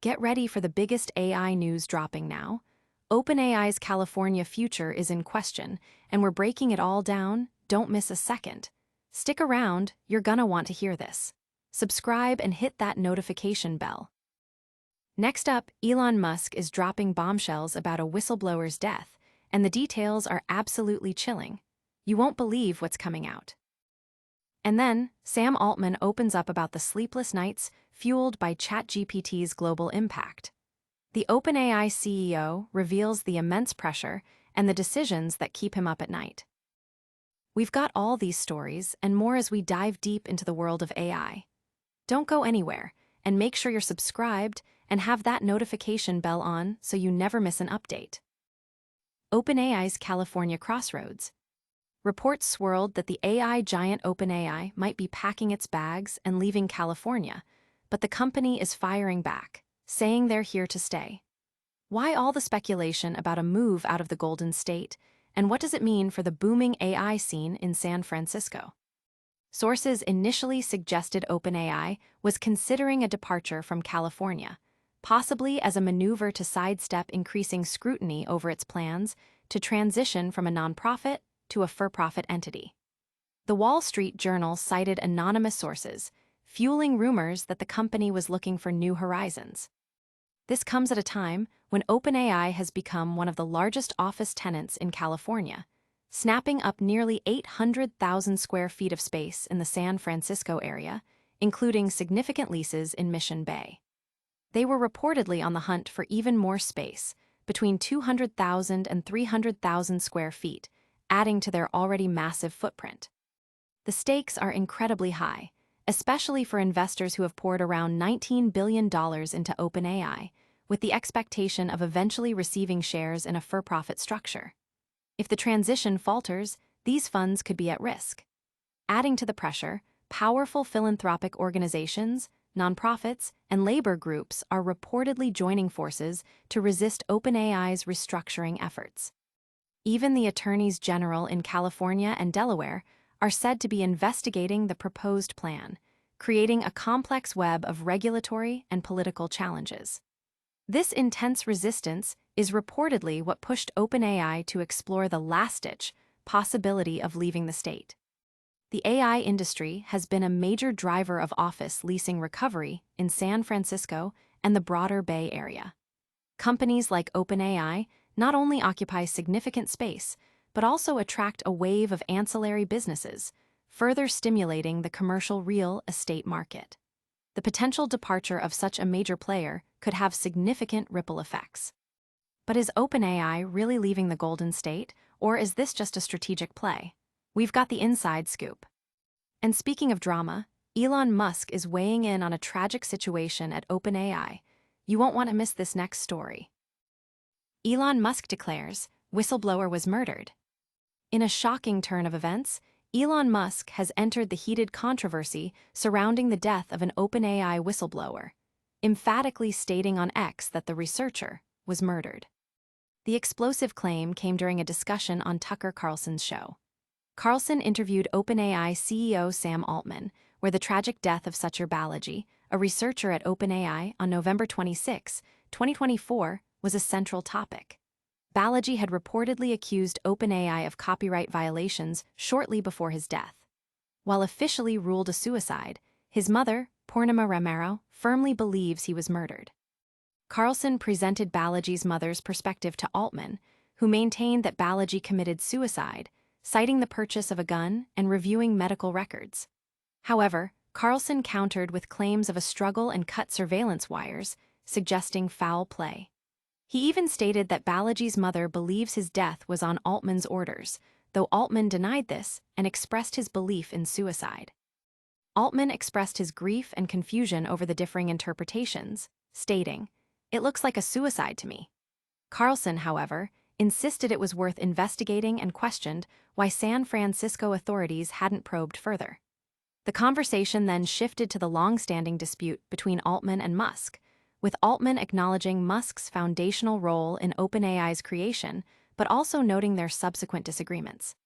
Get ready for the biggest AI news dropping now. OpenAI's California future is in question, and we're breaking it all down. Don't miss a second. Stick around, you're gonna want to hear this. Subscribe and hit that notification bell. Next up, Elon Musk is dropping bombshells about a whistleblower's death, and the details are absolutely chilling. You won't believe what's coming out. And then, Sam Altman opens up about the sleepless nights fueled by ChatGPT's global impact. The OpenAI CEO reveals the immense pressure and the decisions that keep him up at night. We've got all these stories and more as we dive deep into the world of AI. Don't go anywhere, and make sure you're subscribed and have that notification bell on so you never miss an update. OpenAI's California crossroads. Reports swirled that the AI giant OpenAI might be packing its bags and leaving California, but the company is firing back, saying they're here to stay. Why all the speculation about a move out of the Golden State, and what does it mean for the booming AI scene in San Francisco? Sources initially suggested OpenAI was considering a departure from California, possibly as a maneuver to sidestep increasing scrutiny over its plans to transition from a nonprofit to a for-profit entity. The Wall Street Journal cited anonymous sources, fueling rumors that the company was looking for new horizons. This comes at a time when OpenAI has become one of the largest office tenants in California, snapping up nearly 800,000 square feet of space in the San Francisco area, including significant leases in Mission Bay. They were reportedly on the hunt for even more space, between 200,000 and 300,000 square feet, adding to their already massive footprint. The stakes are incredibly high, especially for investors who have poured around $19 billion into OpenAI, with the expectation of eventually receiving shares in a for-profit structure. If the transition falters, these funds could be at risk. Adding to the pressure, powerful philanthropic organizations, nonprofits, and labor groups are reportedly joining forces to resist OpenAI's restructuring efforts. Even the attorneys general in California and Delaware are said to be investigating the proposed plan, creating a complex web of regulatory and political challenges. This intense resistance is reportedly what pushed OpenAI to explore the last-ditch possibility of leaving the state. The AI industry has been a major driver of office leasing recovery in San Francisco and the broader Bay Area. Companies like OpenAI not only occupy significant space, but also attract a wave of ancillary businesses, further stimulating the commercial real estate market. The potential departure of such a major player could have significant ripple effects. But is OpenAI really leaving the Golden State, or is this just a strategic play? We've got the inside scoop. And speaking of drama, Elon Musk is weighing in on a tragic situation at OpenAI. You won't want to miss this next story. Elon Musk declares whistleblower was murdered. In a shocking turn of events, Elon Musk has entered the heated controversy surrounding the death of an OpenAI whistleblower, emphatically stating on X that the researcher was murdered. The explosive claim came during a discussion on Tucker Carlson's show. Carlson interviewed OpenAI CEO Sam Altman, where the tragic death of Satya Balaji, a researcher at OpenAI, on November 26, 2024, was a central topic. Balaji had reportedly accused OpenAI of copyright violations shortly before his death. While officially ruled a suicide, his mother, Purnima Ramaro, firmly believes he was murdered. Carlson presented Balaji's mother's perspective to Altman, who maintained that Balaji committed suicide, citing the purchase of a gun and reviewing medical records. However, Carlson countered with claims of a struggle and cut surveillance wires, suggesting foul play. He even stated that Balaji's mother believes his death was on Altman's orders, though Altman denied this and expressed his belief in suicide. Altman expressed his grief and confusion over the differing interpretations, stating, "It looks like a suicide to me." Carlson, however, insisted it was worth investigating and questioned why San Francisco authorities hadn't probed further. The conversation then shifted to the long-standing dispute between Altman and Musk, with Altman acknowledging Musk's foundational role in OpenAI's creation, but also noting their subsequent disagreements.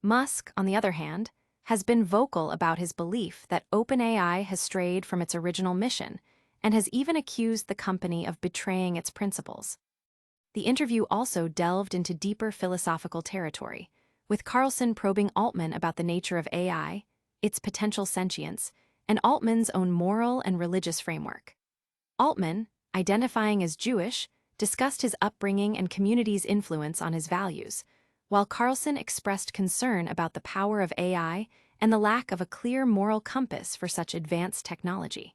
Musk, on the other hand, has been vocal about his belief that OpenAI has strayed from its original mission and has even accused the company of betraying its principles. The interview also delved into deeper philosophical territory, with Carlson probing Altman about the nature of AI, its potential sentience, and Altman's own moral and religious framework. Altman, identifying as Jewish, discussed his upbringing and community's influence on his values, while Carlson expressed concern about the power of AI and the lack of a clear moral compass for such advanced technology.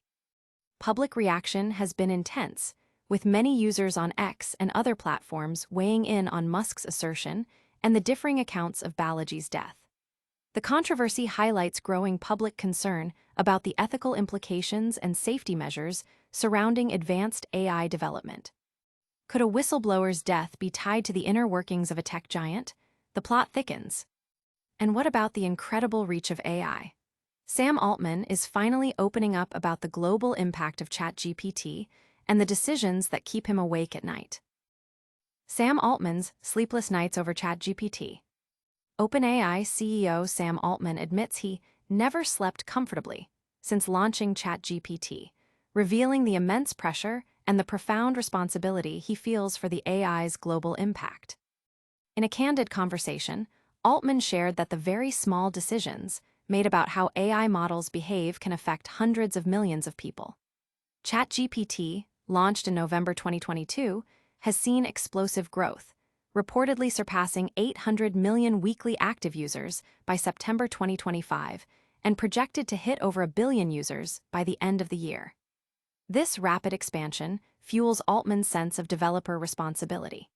Public reaction has been intense, with many users on X and other platforms weighing in on Musk's assertion and the differing accounts of Balaji's death. The controversy highlights growing public concern about the ethical implications and safety measures surrounding advanced AI development. Could a whistleblower's death be tied to the inner workings of a tech giant? The plot thickens. And what about the incredible reach of AI? Sam Altman is finally opening up about the global impact of ChatGPT and the decisions that keep him awake at night. Sam Altman's sleepless nights over ChatGPT. OpenAI CEO Sam Altman admits he never slept comfortably since launching ChatGPT, revealing the immense pressure and the profound responsibility he feels for the AI's global impact. In a candid conversation, Altman shared that the very small decisions made about how AI models behave can affect hundreds of millions of people. ChatGPT, launched in November 2022, has seen explosive growth, reportedly surpassing 800 million weekly active users by September 2025 and projected to hit over 1 billion users by the end of the year. This rapid expansion fuels Altman's sense of developer responsibility.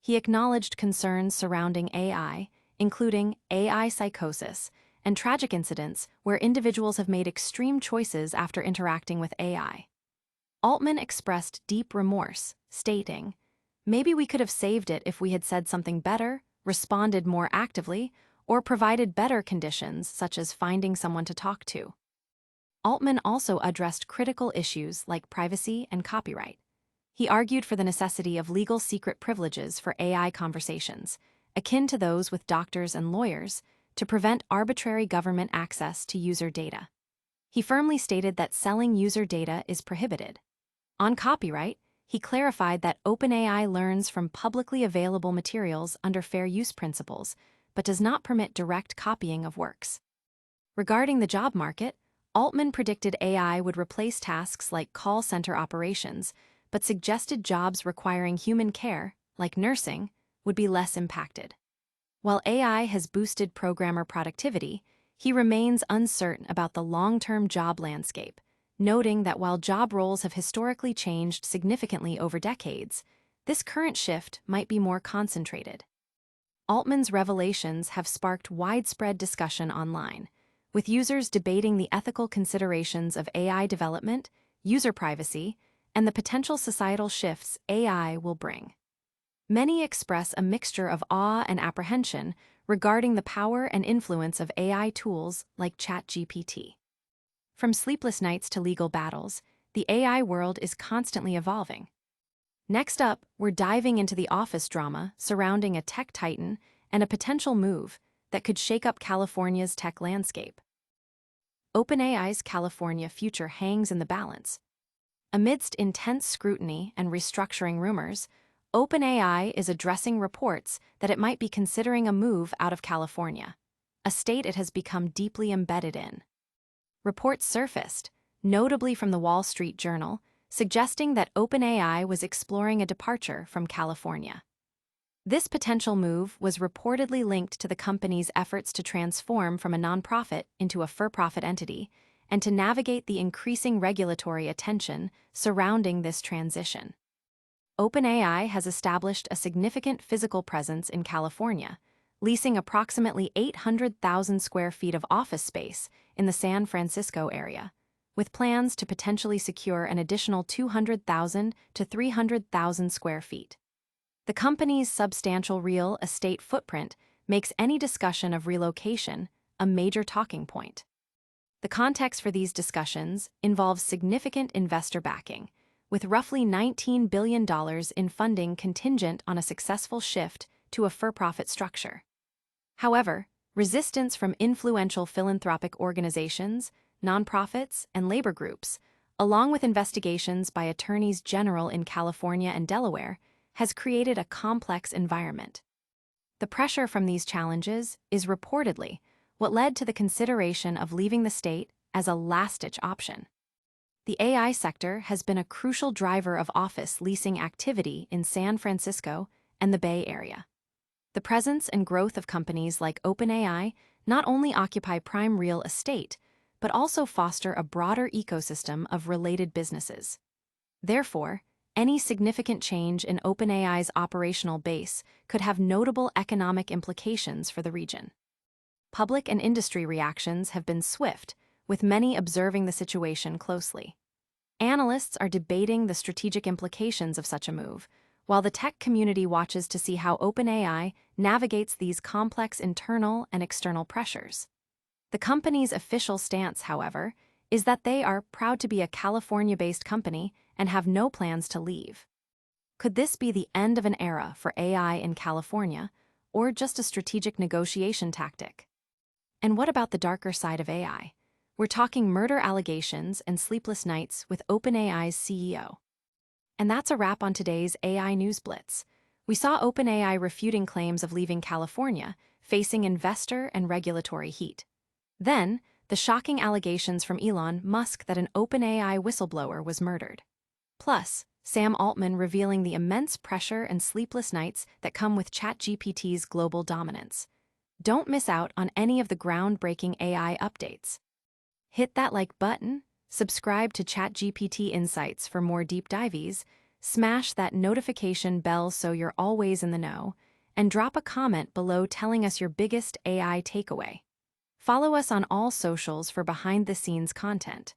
He acknowledged concerns surrounding AI, including AI psychosis and tragic incidents where individuals have made extreme choices after interacting with AI. Altman expressed deep remorse, stating, "Maybe we could have saved it if we had said something better, responded more actively, or provided better conditions such as finding someone to talk to." Altman also addressed critical issues like privacy and copyright. He argued for the necessity of legal secret privileges for AI conversations, akin to those with doctors and lawyers, to prevent arbitrary government access to user data. He firmly stated that selling user data is prohibited. On copyright, he clarified that OpenAI learns from publicly available materials under fair use principles, but does not permit direct copying of works. Regarding the job market, Altman predicted AI would replace tasks like call center operations, but suggested jobs requiring human care, like nursing, would be less impacted. While AI has boosted programmer productivity, he remains uncertain about the long-term job landscape, noting that while job roles have historically changed significantly over decades, this current shift might be more concentrated. Altman's revelations have sparked widespread discussion online, with users debating the ethical considerations of AI development, user privacy, and the potential societal shifts AI will bring. Many express a mixture of awe and apprehension regarding the power and influence of AI tools like ChatGPT. From sleepless nights to legal battles, the AI world is constantly evolving. Next up, we're diving into the office drama surrounding a tech titan and a potential move that could shake up California's tech landscape. OpenAI's California future hangs in the balance. Amidst intense scrutiny and restructuring rumors, OpenAI is addressing reports that it might be considering a move out of California, a state it has become deeply embedded in. Reports surfaced, notably from the Wall Street Journal, suggesting that OpenAI was exploring a departure from California. This potential move was reportedly linked to the company's efforts to transform from a nonprofit into a for-profit entity and to navigate the increasing regulatory attention surrounding this transition. OpenAI has established a significant physical presence in California, leasing approximately 800,000 square feet of office space in the San Francisco area, with plans to potentially secure an additional 200,000 to 300,000 square feet. The company's substantial real estate footprint makes any discussion of relocation a major talking point. The context for these discussions involves significant investor backing, with roughly $19 billion in funding contingent on a successful shift to a for-profit structure. However, resistance from influential philanthropic organizations, nonprofits, and labor groups, along with investigations by attorneys general in California and Delaware, has created a complex environment. The pressure from these challenges is reportedly what led to the consideration of leaving the state as a last-ditch option. The AI sector has been a crucial driver of office leasing activity in San Francisco and the Bay Area. The presence and growth of companies like OpenAI not only occupy prime real estate, but also foster a broader ecosystem of related businesses. Therefore, any significant change in OpenAI's operational base could have notable economic implications for the region. Public and industry reactions have been swift, with many observing the situation closely. Analysts are debating the strategic implications of such a move, while the tech community watches to see how OpenAI navigates these complex internal and external pressures. The company's official stance, however, is that they are proud to be a California-based company and have no plans to leave. Could this be the end of an era for AI in California, or just a strategic negotiation tactic? And what about the darker side of AI? We're talking murder allegations and sleepless nights with OpenAI's CEO. And that's a wrap on today's AI News Blitz. We saw OpenAI refuting claims of leaving California, facing investor and regulatory heat. Then, the shocking allegations from Elon Musk that an OpenAI whistleblower was murdered. Plus, Sam Altman revealing the immense pressure and sleepless nights that come with ChatGPT's global dominance. Don't miss out on any of the groundbreaking AI updates. Hit that like button, subscribe to ChatGPT Insights for more deep dives, smash that notification bell so you're always in the know, and drop a comment below telling us your biggest AI takeaway. Follow us on all socials for behind-the-scenes content.